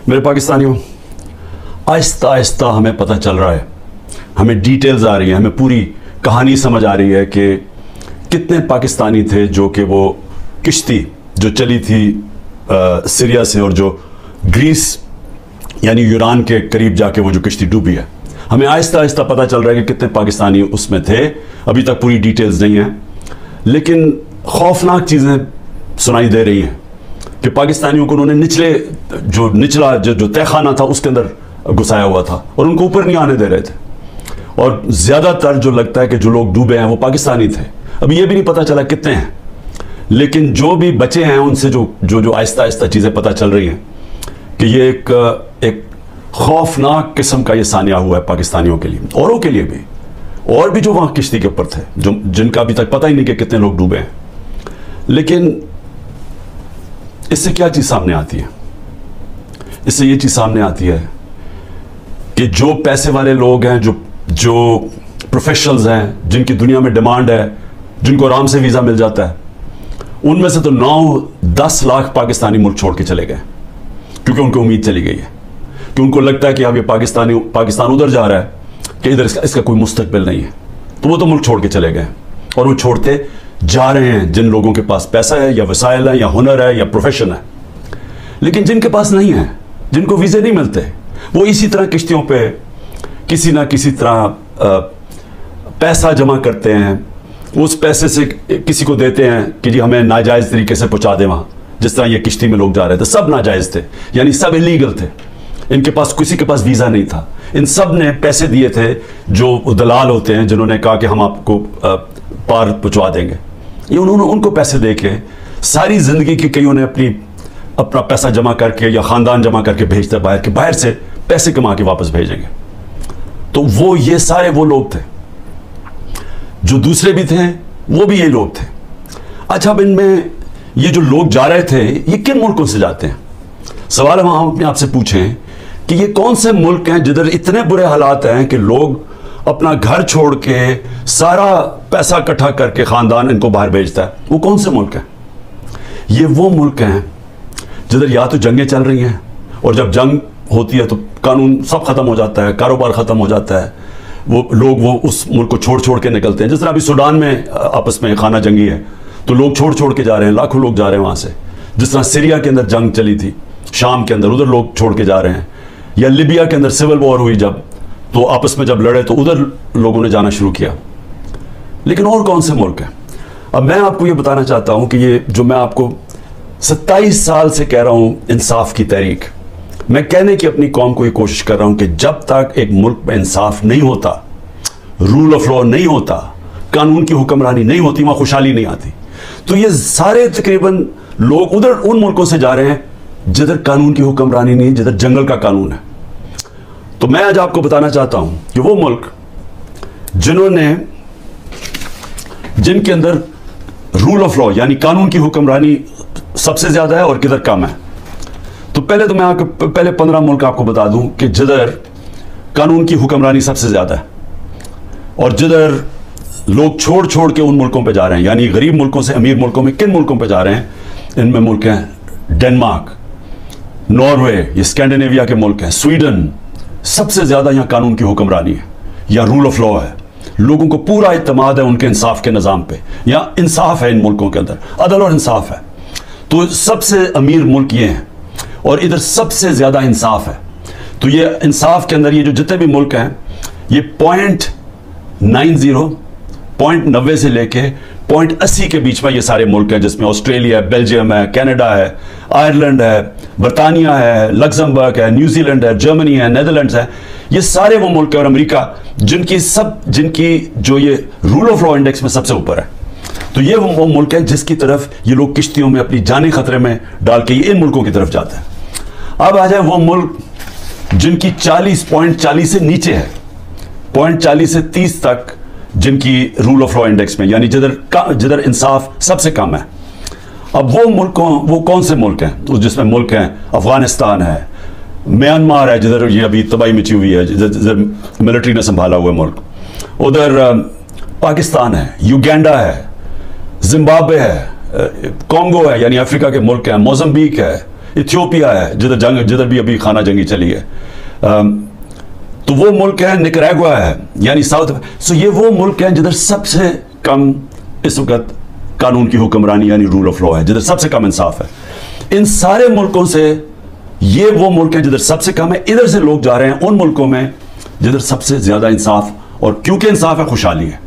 मेरे पाकिस्तानियों, आहिस्ता आहिस्ता हमें पता चल रहा है, हमें डिटेल्स आ रही हैं, हमें पूरी कहानी समझ आ रही है कि कितने पाकिस्तानी थे जो कि वो किश्ती जो चली थी सीरिया से और जो ग्रीस यानी यूरान के करीब जाके वो जो किश्ती डूबी है, हमें आहिस्ता आहिस्ता पता चल रहा है कि कितने पाकिस्तानी उसमें थे। अभी तक पूरी डिटेल्स नहीं है, लेकिन खौफनाक चीज़ें सुनाई दे रही हैं कि पाकिस्तानियों को उन्होंने निचला जो तहखाना था उसके अंदर घुसाया हुआ था और उनको ऊपर नहीं आने दे रहे थे। और ज़्यादातर जो लगता है कि जो लोग डूबे हैं वो पाकिस्तानी थे। अभी ये भी नहीं पता चला कितने हैं, लेकिन जो भी बचे हैं उनसे जो आहिस्ता आहिस्ता चीज़ें पता चल रही हैं कि ये एक खौफनाक किस्म का ये सानिया हुआ है पाकिस्तानियों के लिए, औरों के लिए भी, और भी जो वहाँ किश्ती के ऊपर थे, जिनका अभी तक पता ही नहीं कि कितने लोग डूबे हैं। लेकिन इससे क्या चीज़ सामने आती है? इससे ये चीज़ सामने आती है कि जो पैसे वाले लोग हैं, जो प्रोफेशनल्स हैं, जिनकी दुनिया में डिमांड है, जिनको आराम से वीज़ा मिल जाता है, उनमें से तो 9-10 लाख पाकिस्तानी मुल्क छोड़ के चले गए, क्योंकि उनको उम्मीद चली गई है कि उनको लगता है कि अब ये पाकिस्तान उधर जा रहा है कि इधर इसका कोई मुस्तकबिल नहीं है, तो वो तो मुल्क छोड़ के चले गए और वो छोड़ते जा रहे हैं जिन लोगों के पास पैसा है या वसाइल है या हुनर है या प्रोफेशन है। लेकिन जिनके पास नहीं है, जिनको वीज़े नहीं मिलते, वो इसी तरह किश्तियों पे किसी ना किसी तरह पैसा जमा करते हैं, उस पैसे से किसी को देते हैं कि जी हमें नाजायज़ तरीके से पहुंचा दे वहाँ। जिस तरह ये किश्ती में लोग जा रहे थे, सब नाजायज़ थे, यानी सब इलीगल थे, इनके पास किसी के पास वीज़ा नहीं था। इन सब ने पैसे दिए थे, जो दलाल होते हैं जिन्होंने कहा कि हम आपको पार पहुंचवा देंगे। ये उन्होंने उनको पैसे दे के सारी ज़िंदगी की कईयों ने अपना पैसा जमा करके या ख़ानदान जमा करके भेजते बाहर के, बाहर से पैसे कमा के वापस भेजेंगे। तो वो ये सारे वो लोग थे, जो दूसरे भी थे वो भी ये लोग थे। अच्छा, अब इनमें ये जो लोग जा रहे थे ये किन मुल्कों से जाते हैं? सवाल हम अपने आप से पूछें कि ये कौन से मुल्क हैं जिधर इतने बुरे हालात हैं कि लोग अपना घर छोड़ के सारा पैसा इकट्ठा करके ख़ानदान इनको बाहर भेजता है? वो कौन से मुल्क हैं? ये वो मुल्क हैं जिधर या तो जंगें चल रही हैं, और जब जंग होती है तो कानून सब ख़त्म हो जाता है, कारोबार ख़त्म हो जाता है, वो उस मुल्क को छोड़ के निकलते हैं। जिस तरह अभी सूडान में आपस में खाना जंगी है, तो लोग छोड़ के जा रहे हैं, लाखों लोग जा रहे हैं वहाँ से। जिस तरह सीरिया के अंदर जंग चली थी, शाम के अंदर, उधर लोग छोड़ के जा रहे हैं। या लिबिया के अंदर सिविल वॉर हुई जब, तो आपस में जब लड़े तो उधर लोगों ने जाना शुरू किया। लेकिन और कौन से मुल्क हैं? अब मैं आपको ये बताना चाहता हूँ कि ये जो मैं आपको 27 साल से कह रहा हूँ, इंसाफ की तहरीक, मैं कहने की अपनी कौम को ये कोशिश कर रहा हूँ कि जब तक एक मुल्क में इंसाफ नहीं होता, रूल ऑफ लॉ नहीं होता, कानून की हुक्मरानी नहीं होती, वहाँ खुशहाली नहीं आती। तो ये सारे तकरीबन लोग उधर उन मुल्कों से जा रहे हैं जिधर कानून की हुक्मरानी नहीं, जिधर जंगल का कानून है। तो मैं आज आपको बताना चाहता हूं कि वो मुल्क जिनके अंदर रूल ऑफ लॉ यानी कानून की हुक्मरानी सबसे ज्यादा है और किधर कम है। तो पहले तो मैं आपको पहले 15 मुल्क आपको बता दूं कि जिधर कानून की हुक्मरानी सबसे ज्यादा है और जिधर लोग छोड़ के उन मुल्कों पे जा रहे हैं, यानी गरीब मुल्कों से अमीर मुल्कों में। किन मुल्कों पे जा रहे हैं? इनमें मुल्क हैं डेनमार्क, नॉर्वे, ये स्कैंडिनेविया के मुल्क हैं, स्वीडन। सबसे ज्यादा यहाँ कानून की हुक्मरानी है या रूल ऑफ लॉ है, लोगों को पूरा इत्मीनान है उनके इंसाफ के निज़ाम पे। यहाँ इंसाफ है, इन मुल्कों के अंदर अदल और इंसाफ है। तो सबसे अमीर मुल्क ये हैं और इधर सबसे ज्यादा इंसाफ है। तो ये इंसाफ के अंदर ये जो जितने भी मुल्क हैं, ये 0.90 से लेके 0.80 के बीच में ये सारे मुल्क हैं, जिसमें ऑस्ट्रेलिया है, बेल्जियम है, कनाडा है, आयरलैंड है, बरतानिया है, लग्जमबर्ग है, न्यूजीलैंड है, जर्मनी है, नेदरलैंड्स है। ये सारे वो मुल्क हैं और अमेरिका जिनकी जो ये रूल ऑफ लॉ इंडेक्स में सबसे ऊपर है। तो ये वो मुल्क है जिसकी तरफ ये लोग किश्तियों में अपनी जाने खतरे में डाल के इन मुल्कों की तरफ जाते हैं। अब आ जाए वो मुल्क जिनकी 40.40 से नीचे है, 0.40 से 30 तक जिनकी रूल ऑफ लॉ इंडेक्स में, यानी जिधर इंसाफ सबसे कम है। अब वो कौन से मुल्क हैं? तो जिसमें मुल्क हैं अफगानिस्तान है, म्यांमार है, जिधर ये अभी तबाही मची हुई है, जिधर मिलिट्री ने संभाला हुआ मुल्क, उधर पाकिस्तान है, युगांडा है, जिम्बाब्वे है, कॉन्गो है, यानी अफ्रीका के मुल्क हैं, मोज़म्बिक है, इथियोपिया है जिधर भी अभी खाना जंगी चली है, तो वो मुल्क है, निकरागुआ है यानी साउथ। सो ये वो मुल्क है जिधर सबसे कम इस वक्त कानून की हुक्मरानी यानी रूल ऑफ लॉ है, जिधर सबसे कम इंसाफ है। इन सारे मुल्कों से ये वो मुल्क है जिधर सबसे कम है। इधर से लोग जा रहे हैं उन मुल्कों में जिधर सबसे ज्यादा इंसाफ, और क्योंकि इंसाफ है खुशहाली है।